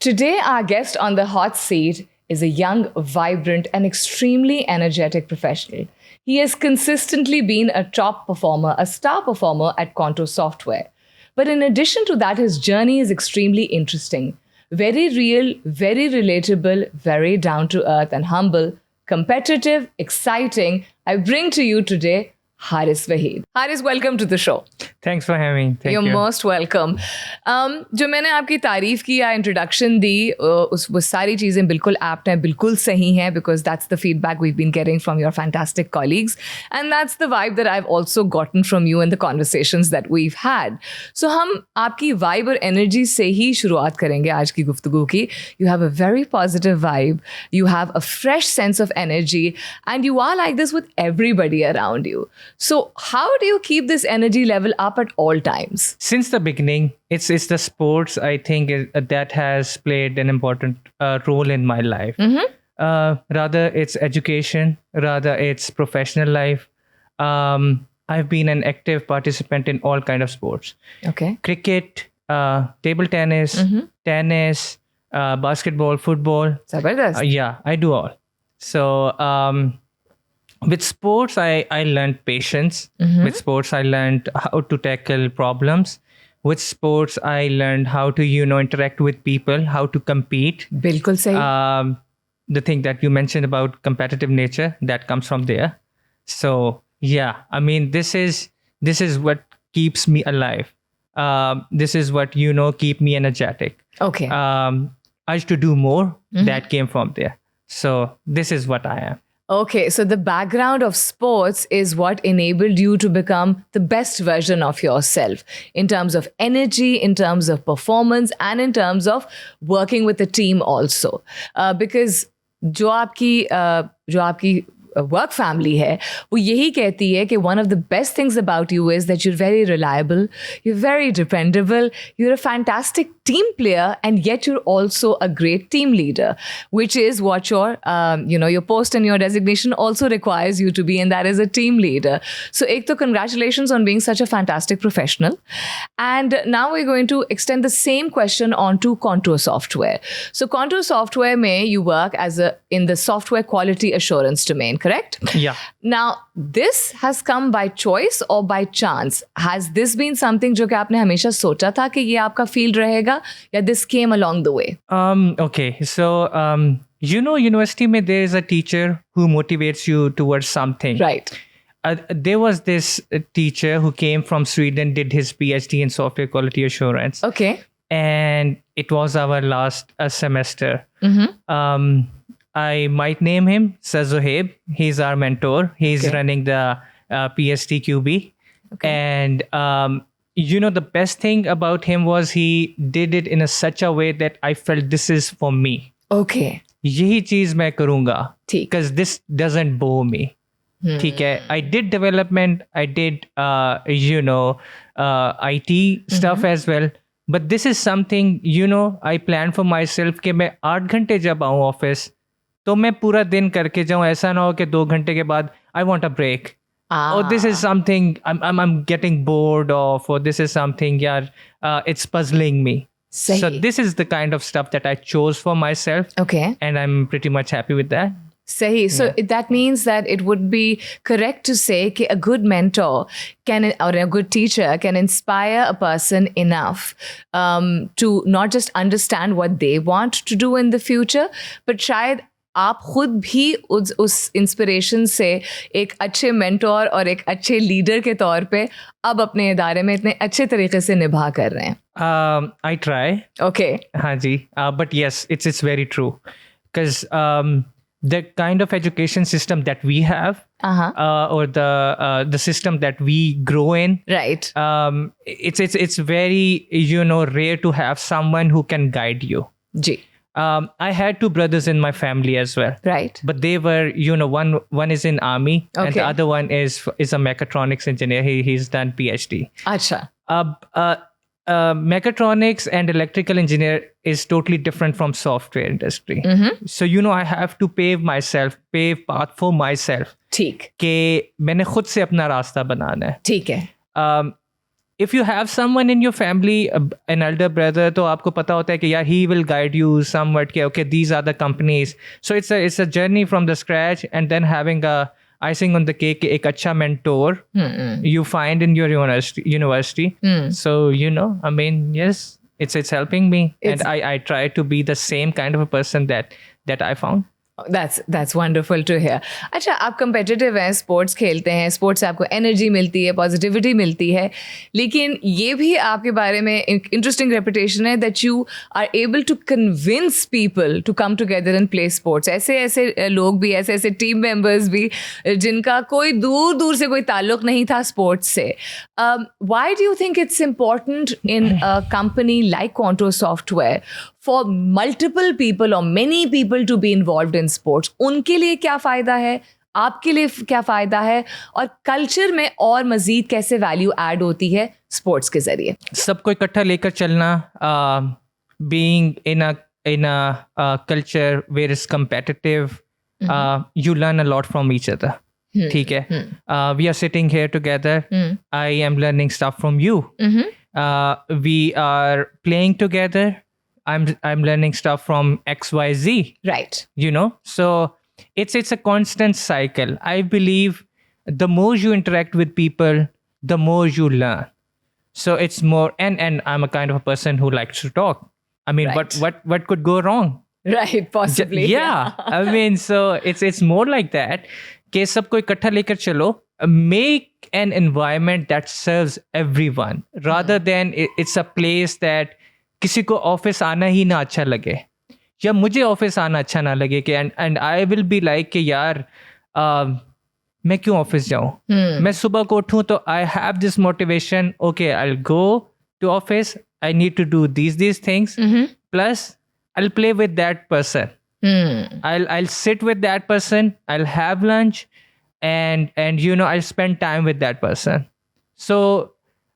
Today, our guest on the hot seat is a young, vibrant, and extremely energetic professional. He has consistently been a top performer, a star performer at Contour Software. But in addition to that, his journey is extremely interesting. Very real, very relatable, very down to earth and humble, competitive, exciting. I bring to you today Haris Waheed. Haris, welcome to the show. Thanks for having me. Thank You're you. most welcome. जो मैंने आपकी तारीफ की या introduction दी वो सारी चीज़ें बिल्कुल apt हैं, बिल्कुल सही हैं, because that's the feedback we've been getting from your fantastic colleagues, and that's the vibe that I've also gotten from you in the conversations that we've had. So हम आपकी vibe और energy से ही शुरुआत करेंगे आज की गुफ्तगू की. You have a very positive vibe, you have a fresh sense of energy, and you are like this with everybody around you. So how do you keep this energy level up at all times? Since the beginning, it's the sports, I think, that has played an important role in my life. Rather, it's education, rather, it's professional life. I've been an active participant in all kind of sports. Okay. Cricket, table tennis, tennis, basketball, football. Zabardast. Yeah, I do all. So, with sports, I learned patience. With sports, I learned how to tackle problems. With sports, I learned how to, interact with people, how to compete. बिल्कुल सही. The thing that you mentioned about competitive nature, that comes from there. So, yeah, I mean, this is what keeps me alive. This is what, keep me energetic. Okay. Urge to do more, that came from there. So, this is what I am. Okay, so the background of sports is what enabled you to become the best version of yourself in terms of energy, in terms of performance, and in terms of working with a team also. Because जो आपकी work family है, वो यही कहती है कि one of the best things about you is that you're very reliable, you're very dependable, you're a fantastic team player, and yet you're also a great team leader, which is what your post and your designation also requires you to be, and that is a team leader. So ek to congratulations on being such a fantastic professional. And now we're going to extend the same question onto Contour Software. So Contour Software mein you work in the software quality assurance domain, correct? Yeah. Now, this has come by choice or by chance? Has this been something जो कि आपने हमेशा सोचा था कि ये आपका field रहेगा, या this came along the way? Okay. So, university mein there is a teacher who motivates you towards something. Right. There was this teacher who came from Sweden, did his PhD in software quality assurance. Okay. And it was our last semester. I might name him Zohaib. He's our mentor. He's running the PhD QB. Okay. And, the best thing about him was he did it in such a way that I felt this is for me. Okay. यही चीज मैं करूँगा. ठीक. Because this doesn't bore me. ठीक है. I did development. I did, IT stuff as well. But this is something, I planned for myself कि मैं 8 घंटे जब आऊँ ऑफिस तो मैं पूरा दिन करके जाऊँ. ऐसा ना हो कि 2 घंटे के बाद I want a break. Or this is something I'm getting bored of, or this is something, it's puzzling me. Sahi. So this is the kind of stuff that I chose for myself. Okay. And I'm pretty much happy with that. Sahi. So that means that it would be correct to say that a good mentor or a good teacher can inspire a person enough to not just understand what they want to do in the future, but शायद आप खुद भी उस inspiration से एक अच्छे mentor और एक अच्छे लीडर के तौर पे अब अपने इदारे में इतने अच्छे तरीके से निभा कर रहे हैं. I try. Okay. हाँ जी. But yes, it's very true. Because the kind of education system that we have, or the system that we grow in, right? It's very rare to have someone who can guide you. Ji. I had 2 brothers in my family as well. Right. But they were, one is in army, and the other one is a mechatronics engineer. He's done PhD. Acha. Mechatronics and electrical engineer is totally different from software industry. So, I have to pave path for myself. ठीक. कि मैंने खुद से अपना रास्ता बनाना है. ठीक है. if you have someone in your family, an elder brother, तो आपको पता होता है कि यार he will guide you somewhat कि okay, these are the companies. So it's a journey from the scratch, and then having a icing on the cake, एक अच्छा mentor you find in your university. So I mean, yes, it's helping me, and I try to be the same kind of a person that I found. That's wonderful to hear. अच्छा, आप competitive हैं, sports खेलते हैं, sports से आपको energy मिलती है, positivity मिलती है, लेकिन ये भी आपके बारे में एक इंटरेस्टिंग रेपुटेशन है that you are able to convince people to come together and play sports. ऐसे लोग भी, ऐसे टीम मेंबर्स भी जिनका कोई दूर दूर से कोई ताल्लुक नहीं था स्पोर्ट्स से. Why do you think it's important in a company like Contour Software for multiple people or many people to be involved in sports? उनके लिए क्या फ़ायदा है, आपके लिए क्या फ़ायदा है, और कल्चर में और मज़ीद कैसे वैल्यू ऐड होती है स्पोर्ट्स के ज़रिए? सबको इकट्ठा लेकर चलना, being in a culture where it's competitive, you learn a lot from each other. ठीक है, we are sitting here together. I am learning stuff from you. We are playing together. I'm learning stuff from XYZ. Right. So it's a constant cycle. I believe the more you interact with people, the more you learn. So it's more, and I'm a kind of a person who likes to talk. I mean, Right. what could go wrong? Right, possibly. Yeah. I mean, so it's more like that. कि सबको इकट्ठा लेकर चलो, make an environment that serves everyone rather than it's a place that किसी को office आना ही ना अच्छा लगे, या मुझे ऑफिस आना अच्छा ना लगे कि and I will be like कि यार मैं क्यों ऑफिस जाऊँ. मैं सुबह को उठूँ तो I have this motivation, okay, I'll go to office, I need to do these things, plus I'll play with that person. I'll sit with that person, I'll have lunch, and I'll spend time with that person. So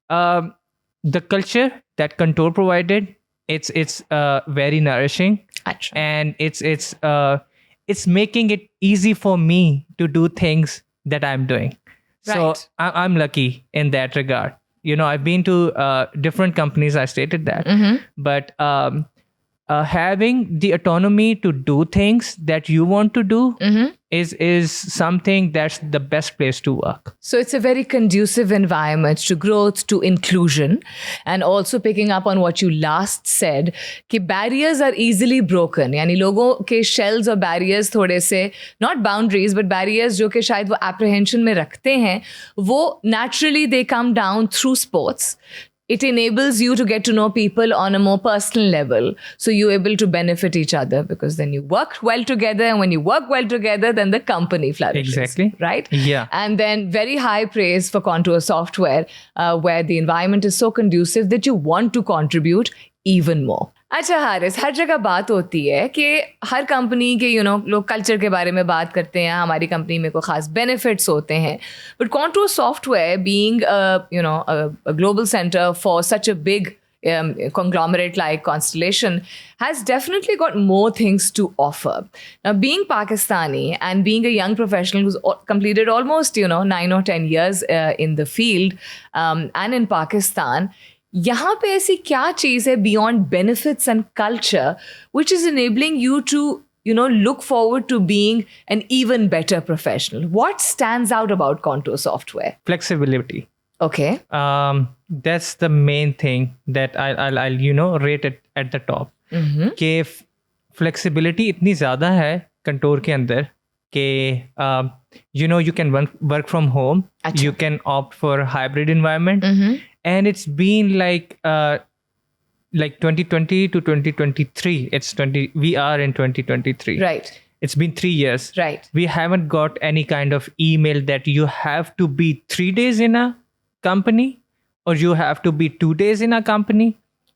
the culture that Contour provided, it's very nourishing. Achha. And it's making it easy for me to do things that I'm doing. So Right. I'm lucky in that regard. I've been to different companies, I stated that, but having the autonomy to do things that you want to do is something that's the best place to work. So it's a very conducive environment to growth, to inclusion, and also picking up on what you last said, कि barriers are easily broken. यानी लोगों के shells और barriers थोड़े से, not boundaries, but barriers जो कि शायद वो apprehension में रखते हैं, वो naturally they come down through sports. It enables you to get to know people on a more personal level. So you're able to benefit each other because then you work well together. And when you work well together, then the company flourishes. Exactly. Right? Yeah. And then very high praise for Contour Software, where the environment is so conducive that you want to contribute even more. अच्छा हारिस, हर जगह बात होती है कि हर company के लोग culture के बारे में बात करते हैं, हमारी कंपनी में कोई ख़ास बेनिफिट्स होते हैं, but Contour Software being a global center for such a big conglomerate like Constellation has definitely got more things to offer. Now, being Pakistani and being a young professional who's completed almost 9 or 10 years in the field and in Pakistan, यहाँ पे ऐसी क्या चीज़ है beyond benefits and culture which is enabling you to look forward to being an even better professional? What stands out about Contour Software? Flexibility. Okay. That's the main thing that I'll rate it at the top. कि flexibility इतनी ज़्यादा है Contour के अंदर कि you can work from home. Achha. You can opt for hybrid environment. And it's been like 2020 to 2023. We are in 2023. Right. It's been 3 years. Right. We haven't got any kind of email that you have to be 3 days in a company or you have to be 2 days in a company.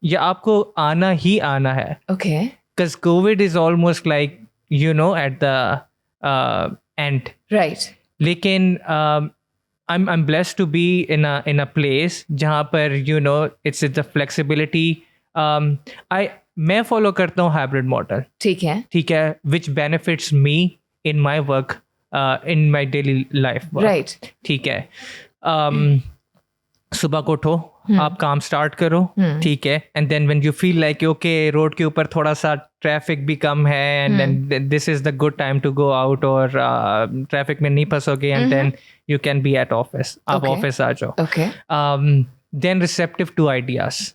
या आपको आना ही आना है. Okay. Because COVID is almost like, at the end. Right. लेकिन I'm blessed to be in a place जहाँ पर it's the flexibility. मैं follow करता हूँ hybrid model. ठीक है. Which benefits me in my work, in my daily life work. Right. ठीक है. सुबह को उठो, आप काम स्टार्ट करो, ठीक है, and then when you feel like okay road के ऊपर थोड़ा सा ट्रैफिक भी कम है and then this is the good time to go out और ट्रैफिक में नहीं फंसोगे and then you can be at office, आप ऑफिस आ जाओ. Then receptive to ideas.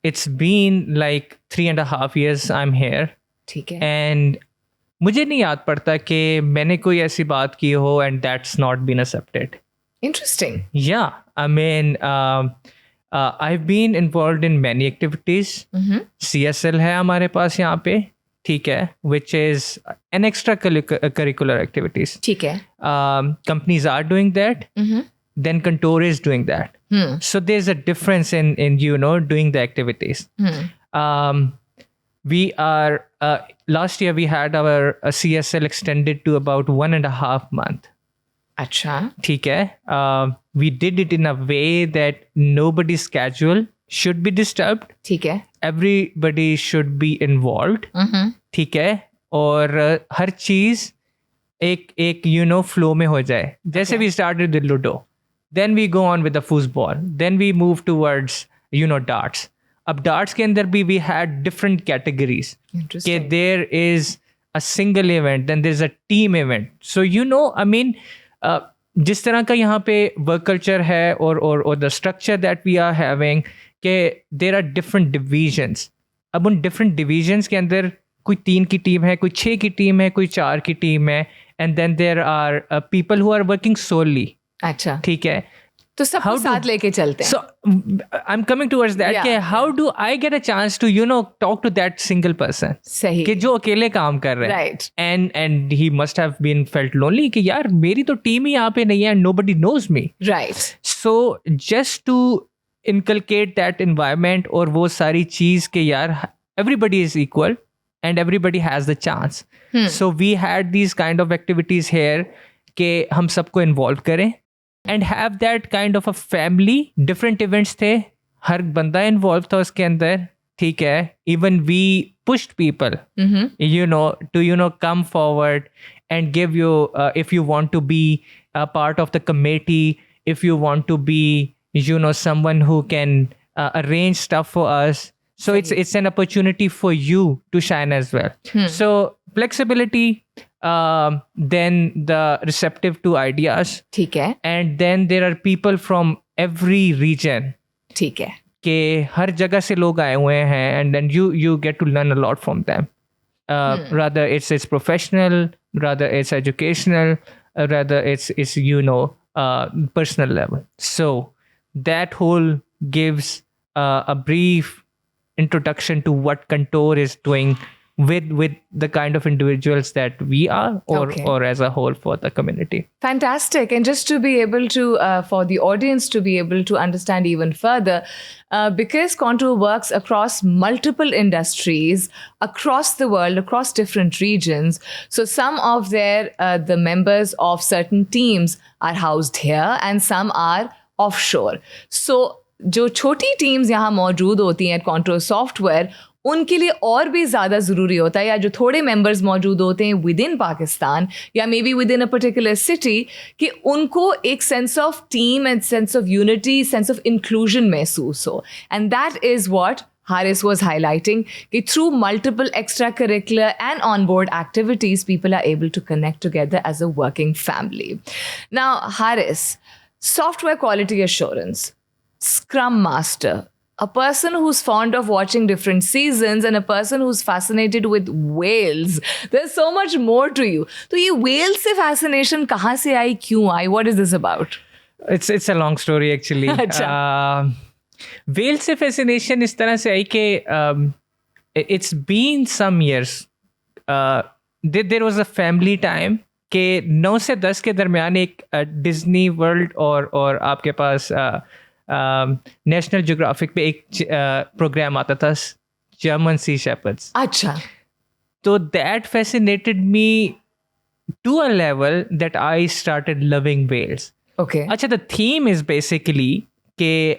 It's been like 3.5 years I'm here. ठीक है. And मुझे नहीं याद पड़ता कि मैंने कोई ऐसी बात की हो and that's not been accepted. Interesting. Yeah, I mean, I've been involved in many activities. CSL है हमारे पास यहाँ पे, ठीक है, which is an extra curricular activities. ठीक है. Companies are doing that. Then Contour is doing that. So there's a difference in doing the activities. We are last year we had our CSL extended to about 1.5 months. अच्छा. ठीक है. We did it in a way that nobody's schedule should be disturbed. ठीक है. Everybody should be involved. ठीक है. और हर चीज एक flow में हो जाए. जैसे we started with Ludo. Then we go on with the foosball. Then we move towards, darts. अब darts के अंदर भी we had different categories. Interesting. There is a single event, then there's a team event. So, I mean, जिस तरह का यहाँ पे work culture है or the structure that we are having, कि there are different divisions. अब उन different divisions के अंदर कोई 3 की टीम है, कोई 6 की टीम है, कोई 4 की टीम है, and then there are people who are working solely. अच्छा. ठीक है. तो सबको साथ लेके चलते हैं. So I'm coming towards that. Yeah. कि how do I get a chance to talk to that single person? सही. कि जो अकेले काम कर रहे हैं. Right. And he must have been felt lonely कि यार मेरी तो टीम ही यहाँ पे नहीं है and nobody knows me. Right. So just to inculcate that environment और वो सारी चीज कि यार everybody is equal and everybody has the chance. So we had these kind of activities here कि हम सबको involve करें. And have that kind of a family. Different events थे, हर बंदा involved था उसके अंदर, ठीक है. Even we pushed people, to come forward and give you, if you want to be a part of the committee, if you want to be, someone who can arrange stuff for us. So it's an opportunity for you to shine as well. So flexibility. Then the receptive to ideas. ठीक है. And then there are people from every region. ठीक है. कि हर जगह से लोग आए हुए हैं and then you get to learn a lot from them. Rather it's professional, rather it's educational, rather it's personal level. So that whole gives a brief introduction to what Contour is doing with the kind of individuals that we are or as a whole for the community. Fantastic. And just to be able to, for the audience to be able to understand even further, because Contour works across multiple industries, across the world, across different regions. So some of the members of certain teams are housed here and some are offshore. So जो छोटी teams यहाँ मौजूद होती हैं at Contour Software, उनके लिए और भी ज़्यादा ज़रूरी होता है, या जो थोड़े मेंबर्स मौजूद होते हैं विद इन पाकिस्तान या may be with in a particular city, कि उनको एक sense of team and sense of unity, sense of inclusion महसूस हो. And that is what Haris was highlighting, that through multiple extracurricular and onboard activities, people are able to connect together as a working family. Now, Haris, software quality assurance, Scrum Master, a person who's fond of watching different seasons and a person who's fascinated with whales. There's so much more to you. So ये whale से fascination कहाँ से आई, क्यों आई? What is this about? It's a long story actually. Whale से fascination इस तरह से आई कि it's been some years. There was a family time कि 9 से 10 के दरमियान एक डिज्नी वर्ल्ड और आपके पास नेशनल ज्योग्राफिक पे एक प्रोग्राम आता था, जर्मन सी शेपर्ड्स. अच्छा. तो that fascinated me to a level that I started loving whales. Okay. अच्छा, द थीम इज बेसिकली के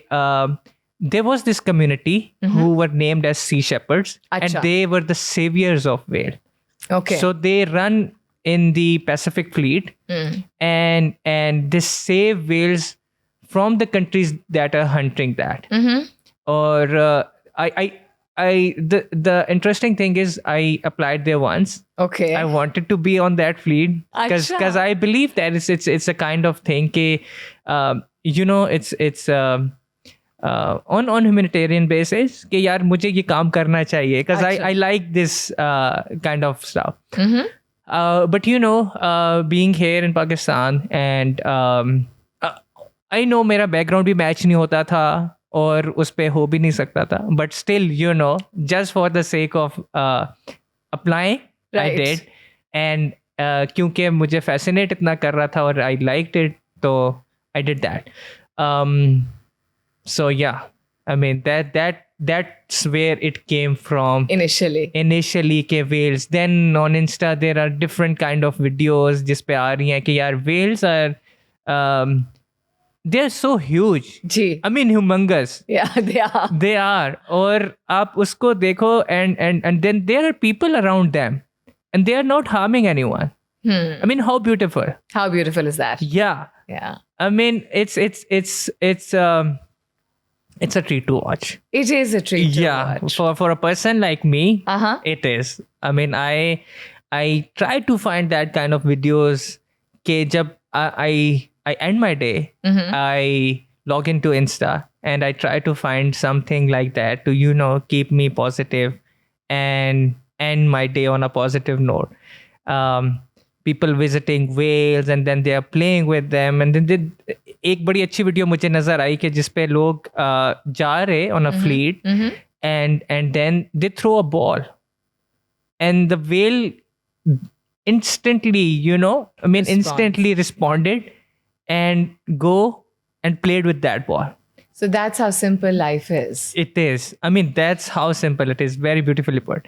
there was this community who were named as sea shepherds, and they were the saviors of whale. Okay. So they run in the Pacific Fleet, and they save whales from the countries that are hunting that. Or the interesting thing is I applied there once. Okay. I wanted to be on that fleet because Acha. I believe that it's a kind of thing ke, it's on humanitarian basis कि यार मुझे ये काम करना चाहिए because I like this kind of stuff. But being here in Pakistan and I know मेरा background भी match नहीं होता था और उस पे हो भी नहीं सकता था, but still just for the sake of applying I did, and क्योंकि मुझे fascinate इतना कर रहा था और I liked it, तो I did that. So yeah, I mean that's where it came from initially के whales. Then on Insta there are different kind of videos जिस पे आ रही हैं कि यार whales are they're so huge. Ji. I mean humongous. Yeah, they are. और आप उसको देखो and then there are people around them and they are not harming anyone. I mean, how beautiful. How beautiful is that? Yeah. I mean, it's a treat to watch. It is a treat to watch. For a person like me, Uh-huh. it is. I mean, I try to find that kind of videos. Ke jab I end my day, I log into Insta and I try to find something like that to keep me positive and end my day on a positive note. People visiting whales and then they are playing with them, and then एक बड़ी अच्छी video मुझे नजर आई कि जिसपे लोग जा रहे on a fleet and then they throw a ball and the whale instantly instantly responded and go and played with that ball. So that's how simple life is. It is. I mean, that's how simple it is. Very beautifully put.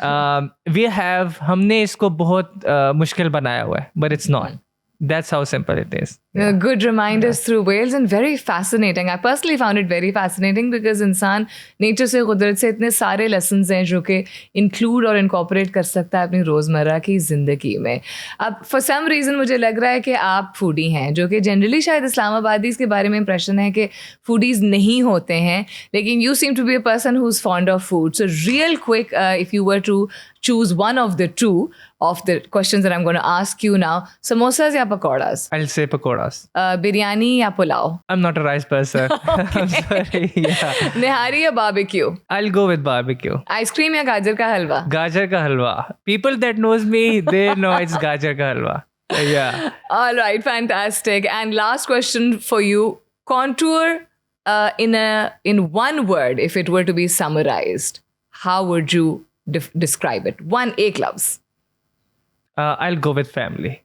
हमने इसको बहुत मुश्किल बनाया हुआ है, but it's not. That's how simple it is. Good reminders through whales, and very fascinating. I personally found it very fascinating because इंसान nature से कुदरत से इतने सारे lessons हैं जो कि include और incorporate कर सकता है अपनी रोज़मर्रा की ज़िंदगी में. अब for some reason मुझे लग रहा है कि आप foodie हैं, जो कि generally शायद इस्लामाबादीज़ के बारे में impression है कि foodies नहीं होते हैं, लेकिन you seem to be a person who's fond of food. So real quick, if you were to choose one of the two of the questions that I'm going to ask you now, samosas ya pakoras? I'll say pakoras. Biryani ya pulao? I'm not a rice person. I'm sorry. Yeah. Nihari ya barbecue? I'll go with barbecue. Ice cream ya gajar ka halwa? Gajar ka halwa. People that knows me, they know it's gajar ka halwa. Yeah. All right, fantastic. And last question for you. Contour in one word, if it were to be summarized, how would you describe it? One, eight loves. I'll go with family.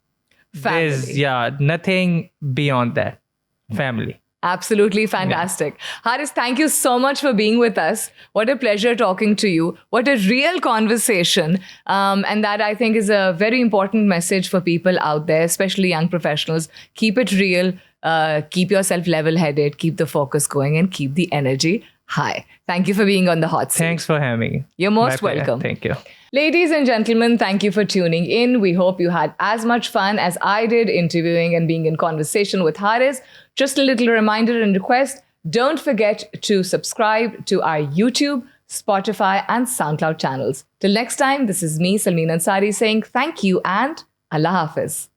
Family. There's nothing beyond that. Family. Absolutely fantastic. Yeah. Haris, thank you so much for being with us. What a pleasure talking to you. What a real conversation. And that I think is a very important message for people out there, especially young professionals. Keep it real. Keep yourself level-headed. Keep the focus going and keep the energy high. Thank you for being on the hot seat. Thanks for having me. You're most welcome. Thank you. Ladies and gentlemen, thank you for tuning in. We hope you had as much fun as I did interviewing and being in conversation with Haris. Just a little reminder and request, don't forget to subscribe to our YouTube, Spotify and SoundCloud channels. Till next time, this is me, Sulmeen Ansari, saying thank you and Allah Hafiz.